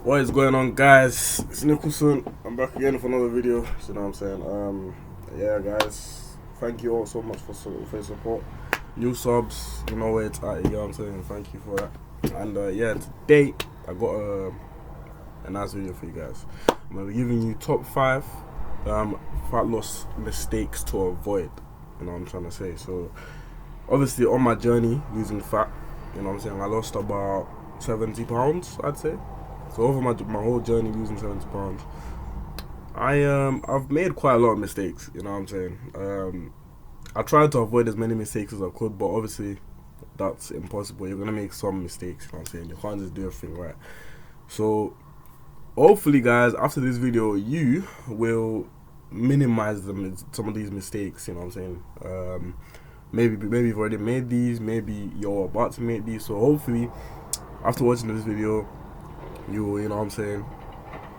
What is going on, guys? It's Nicholson. I'm back again for another video. You know what I'm saying? Yeah, guys, thank you all so much for your support. New subs, you know where it's at. You know what I'm saying? Thank you for that. And yeah, today I got a nice video for you guys. I'm gonna be giving you top 5 fat loss mistakes to avoid. You know what I'm trying to say? So obviously on my journey losing fat, you know what I'm saying, I lost about 70 pounds, I'd say. So over my whole journey losing 70 pounds, I've made quite a lot of mistakes, you know what I'm saying. I tried to avoid as many mistakes as I could, but obviously that's impossible. You're gonna make some mistakes, you know what I'm saying. You can't just do everything right. So hopefully, guys, after this video you will minimize some of these mistakes, you know what I'm saying. Maybe you've already made these, maybe you're about to make these. So hopefully after watching this video you will, you know what I'm saying,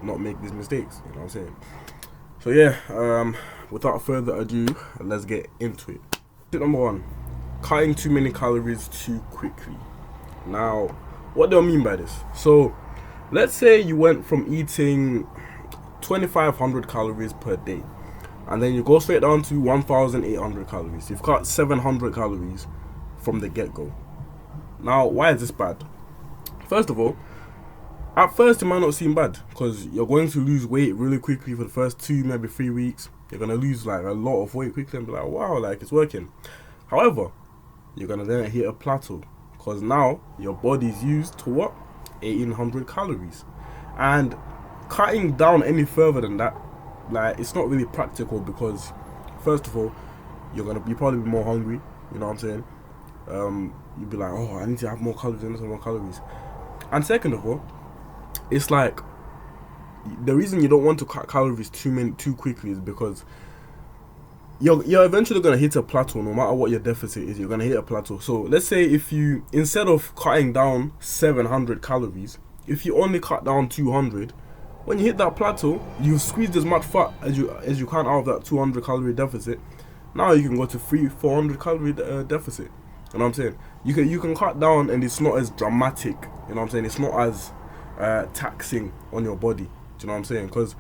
not make these mistakes, you know what I'm saying. So yeah, without further ado, let's get into it. Tip number 1, cutting too many calories too quickly. Now, what do I mean by this? So let's say you went from eating 2,500 calories per day, and then you go straight down to 1,800 calories. You've cut 700 calories from the get-go. Now, why is this bad? First of all, at first it might not seem bad because you're going to lose weight really quickly for the first 2, maybe 3 weeks. You're going to lose like a lot of weight quickly and be like, wow, like it's working. However, you're going to then hit a plateau because now your body's used to what? 1,800 calories. And cutting down any further than that, like, it's not really practical because first of all, you're probably be more hungry, you know what I'm saying. You'd be like, oh, I need to have more calories, I need to have more calories. And second of all, it's like the reason you don't want to cut calories too quickly is because you're eventually gonna hit a plateau. No matter what your deficit is, you're gonna hit a plateau. So let's say if you, instead of cutting down 700 calories, if you only cut down 200, when you hit that plateau, you've squeezed as much fat as you can out of that 200 calorie deficit. Now you can go to 400 calorie deficit. You know what I'm saying? You can cut down and it's not as dramatic. You know what I'm saying? It's not as taxing on your body. Do you know what I'm saying? Because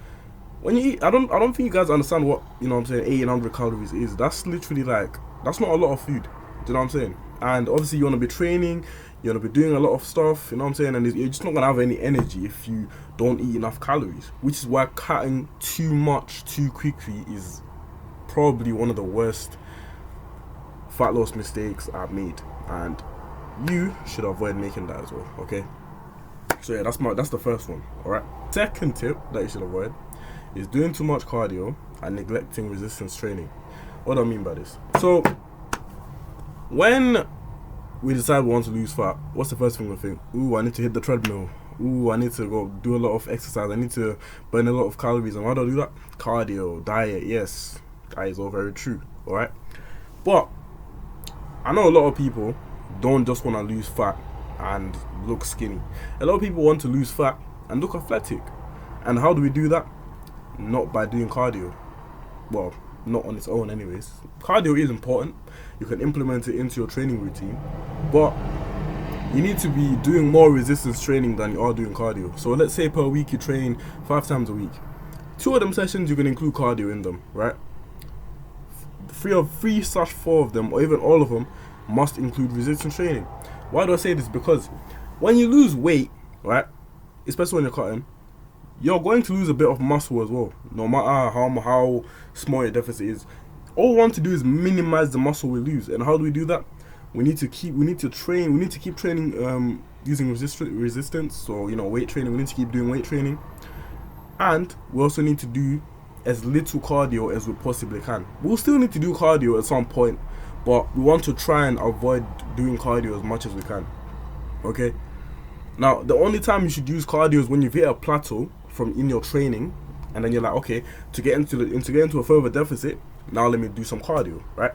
when you eat, I don't think you guys understand what, you know what I'm saying, 1,800 calories is. That's literally like, that's not a lot of food. Do you know what I'm saying? And obviously you want to be training, you want to be doing a lot of stuff, you know what I'm saying, and you're just not going to have any energy if you don't eat enough calories, which is why cutting too much too quickly is probably one of the worst fat loss mistakes I've made, and you should avoid making that as well. Okay, so yeah, that's the first one. All right, second tip that you should avoid is doing too much cardio and neglecting resistance training. What do I mean by this? So when we decide we want to lose fat, what's the first thing we think? Ooh, I need to hit the treadmill. Ooh, I need to go do a lot of exercise. I need to burn a lot of calories. And how do I do that? Cardio, diet. Yes, that is all very true. All right, but I know a lot of people don't just want to lose fat and look skinny. A lot of people want to lose fat and look athletic. And how do we do that? Not by doing cardio. Well, not on its own anyways. Cardio is important. You can implement it into your training routine, but you need to be doing more resistance training than you are doing cardio. So let's say per week you train 5 times a week. 2 of them sessions you can include cardio in them, right? 3/4 of them, or even all of them, must include resistance training. Why do I say this? Because when you lose weight, right, especially when you're cutting, you're going to lose a bit of muscle as well, no matter how small your deficit is. All we want to do is minimize the muscle we lose. And how do we do that? We need to keep training using resistance, so, you know, weight training. We need to keep doing weight training, and we also need to do as little cardio as we possibly can. We'll still need to do cardio at some point, but we want to try and avoid doing cardio as much as we can. Okay, now the only time you should use cardio is when you've hit a plateau in your training, and then you're like, okay, to get into a further deficit, now let me do some cardio, right?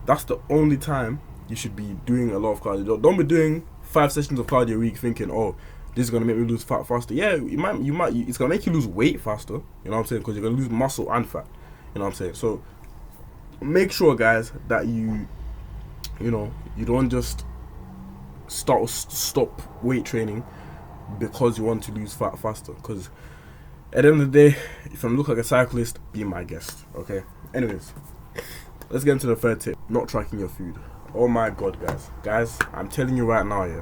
That's the only time you should be doing a lot of cardio. Don't be doing 5 sessions of cardio a week thinking, oh, this is gonna make me lose fat faster. Yeah, it's gonna make you lose weight faster, you know what I'm saying, because you're gonna lose muscle and fat, you know what I'm saying. So make sure, guys, that you don't just stop weight training because you want to lose fat faster. Because at the end of the day, if I'm looking like a cyclist, be my guest. Okay. Anyways, let's get into the third tip: not tracking your food. Oh my god, guys, I'm telling you right now, yeah.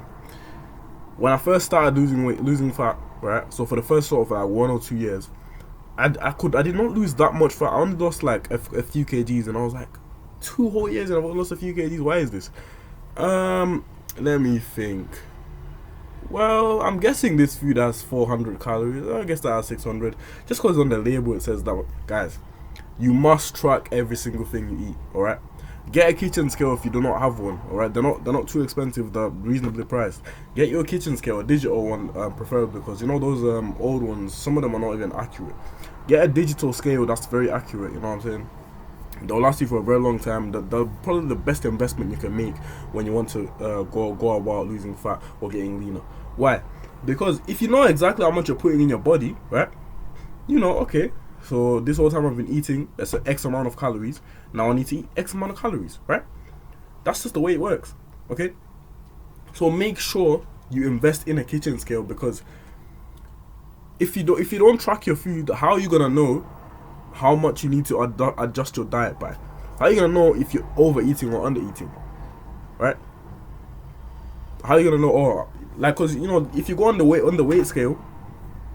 When I first started losing fat, right? So for the first sort of like 1 or 2 years, I did not lose that much fat. I only lost like a few kgs, and I was like, 2 whole years and I've lost a few kgs. Why is this? Let me think. Well, I'm guessing this food has 400 calories. I guess that has 600. Just because on the label it says that, guys, you must track every single thing you eat. All right. Get a kitchen scale if you do not have one. All right. They're not too expensive. They're reasonably priced. Get your kitchen scale, a digital one, preferably, because you know those old ones. Some of them are not even accurate. Get a digital scale that's very accurate. You know what I'm saying? They'll last you for a very long time. They're probably the best investment you can make when you want to go about losing fat or getting leaner. Why? Because if you know exactly how much you're putting in your body, right? You know, okay, so this whole time I've been eating, that's an X amount of calories. Now I need to eat X amount of calories, right? That's just the way it works, okay? So make sure you invest in a kitchen scale, because if you don't track your food, how are you gonna know how much you need to adjust your diet by? How are you gonna know if you're overeating or undereating, right? How are you gonna know? Oh, like, cause you know, if you go on the weight scale,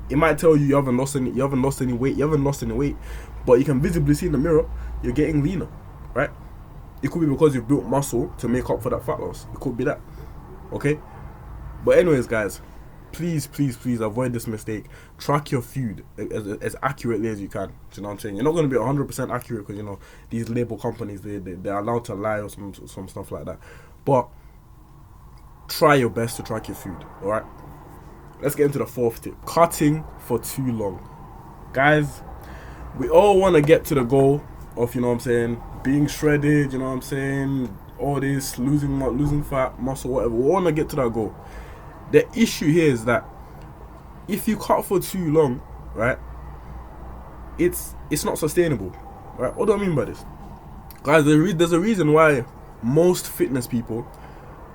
it might tell you haven't lost any weight, but you can visibly see in the mirror you're getting leaner, right? It could be because you've built muscle to make up for that fat loss. It could be that, okay? But anyways, guys, please avoid this mistake. Track your food as accurately as you can. Do you know what I'm saying? You're not going to be 100% accurate, because you know these label companies, they're allowed to lie or some stuff like that. But try your best to track your food. All right. Let's get into the fourth tip: cutting for too long. Guys, we all want to get to the goal of, you know what I'm saying, being shredded. You know what I'm saying? All this losing fat, muscle, whatever. We want to get to that goal. The issue here is that if you cut for too long, right, it's not sustainable, right? What do I mean by this? Guys, there's a reason why most fitness people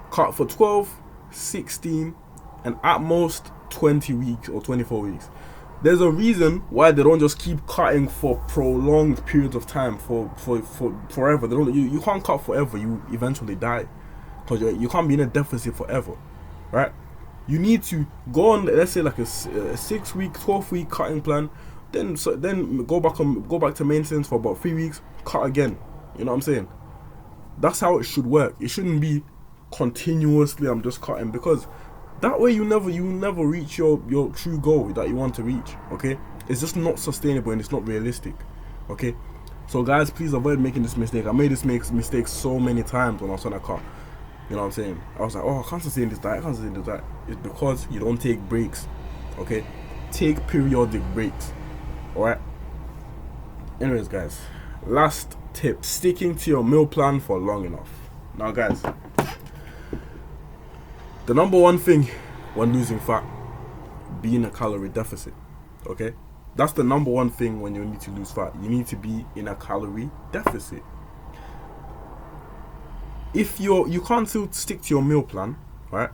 cut for 12, 16, and at most 20 weeks or 24 weeks. There's a reason why they don't just keep cutting for prolonged periods of time, for forever. You can't cut forever. You eventually die, because you can't be in a deficit forever, right? You need to go on, let's say, like a 6-week, 12-week cutting plan. Then go back to maintenance for about 3 weeks. Cut again. You know what I'm saying? That's how it should work. It shouldn't be continuously I'm just cutting, because that way you never reach your true goal that you want to reach. Okay, it's just not sustainable and it's not realistic. Okay, so guys, please avoid making this mistake. I made this mistake so many times when I was on a cut. You know what I'm saying? I was like, oh, I can't sustain this diet. It's because you don't take breaks. Okay, take periodic breaks. All right. Anyways, guys, last tip: sticking to your meal plan for long enough. Now, guys, the number one thing when losing fat, be in a calorie deficit. Okay, that's the number one thing when you need to lose fat. You need to be in a calorie deficit. If you can't still stick to your meal plan, right,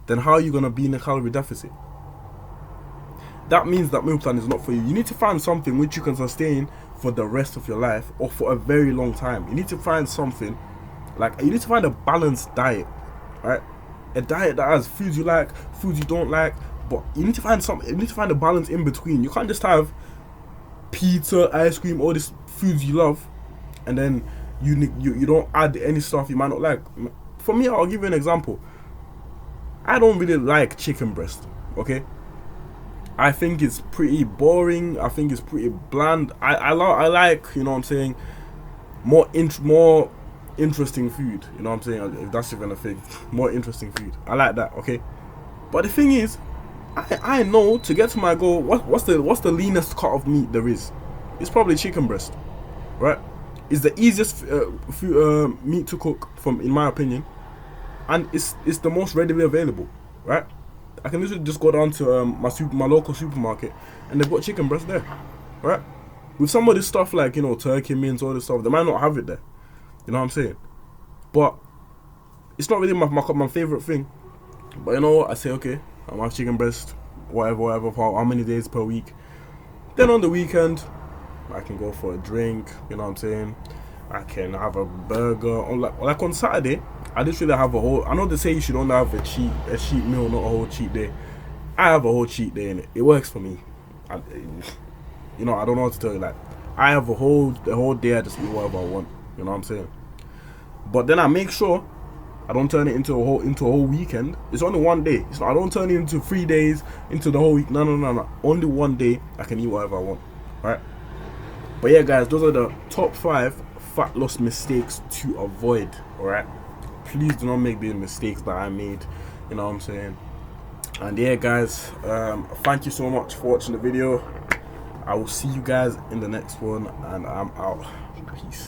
then how are you gonna be in a calorie deficit? That means that meal plan is not for you. You need to find something which you can sustain for the rest of your life or for a very long time. You need to find something, like, you need to find a balanced diet, right? A diet that has foods you like, foods you don't like, but you need to find a balance in between. You can't just have pizza, ice cream, all these foods you love, and then you don't add any stuff you might not like. For me, I'll give you an example. I don't really like chicken breast, okay? I think it's pretty boring. I think it's pretty bland. I like, you know what I'm saying, more interesting food, you know what I'm saying, if that's even a thing. More interesting food, I like that, okay? But the thing is, I know to get to my goal, what's the leanest cut of meat there is? It's probably chicken breast, right? It's the easiest meat to cook, in my opinion, and it's the most readily available, right? I can literally just go down to my local supermarket and they've got chicken breast there, right? With some of this stuff like, you know, turkey mince, all this stuff, they might not have it there. You know what I'm saying? But it's not really my favorite thing. But you know what? I say, okay, I have chicken breast, whatever, for how many days per week. Then on the weekend, I can go for a drink, you know what I'm saying? I can have a burger. Or like on Saturday, I just really have a whole, I know they say you should only have a cheat meal, not a whole cheat day. I have a whole cheat day in it. It works for me. You know, I don't know what to tell you. Like, I have the whole day I just eat whatever I want. You know what I'm saying? But then I make sure I don't turn it into a whole weekend. It's only one day. I don't turn it into 3 days, into the whole week. No. Only one day I can eat whatever I want. Right? But yeah, guys, those are the top 5 fat loss mistakes to avoid. Alright? Please do not make these mistakes that I made. You know what I'm saying? And yeah, guys, thank you so much for watching the video. I will see you guys in the next one, and I'm out. Peace.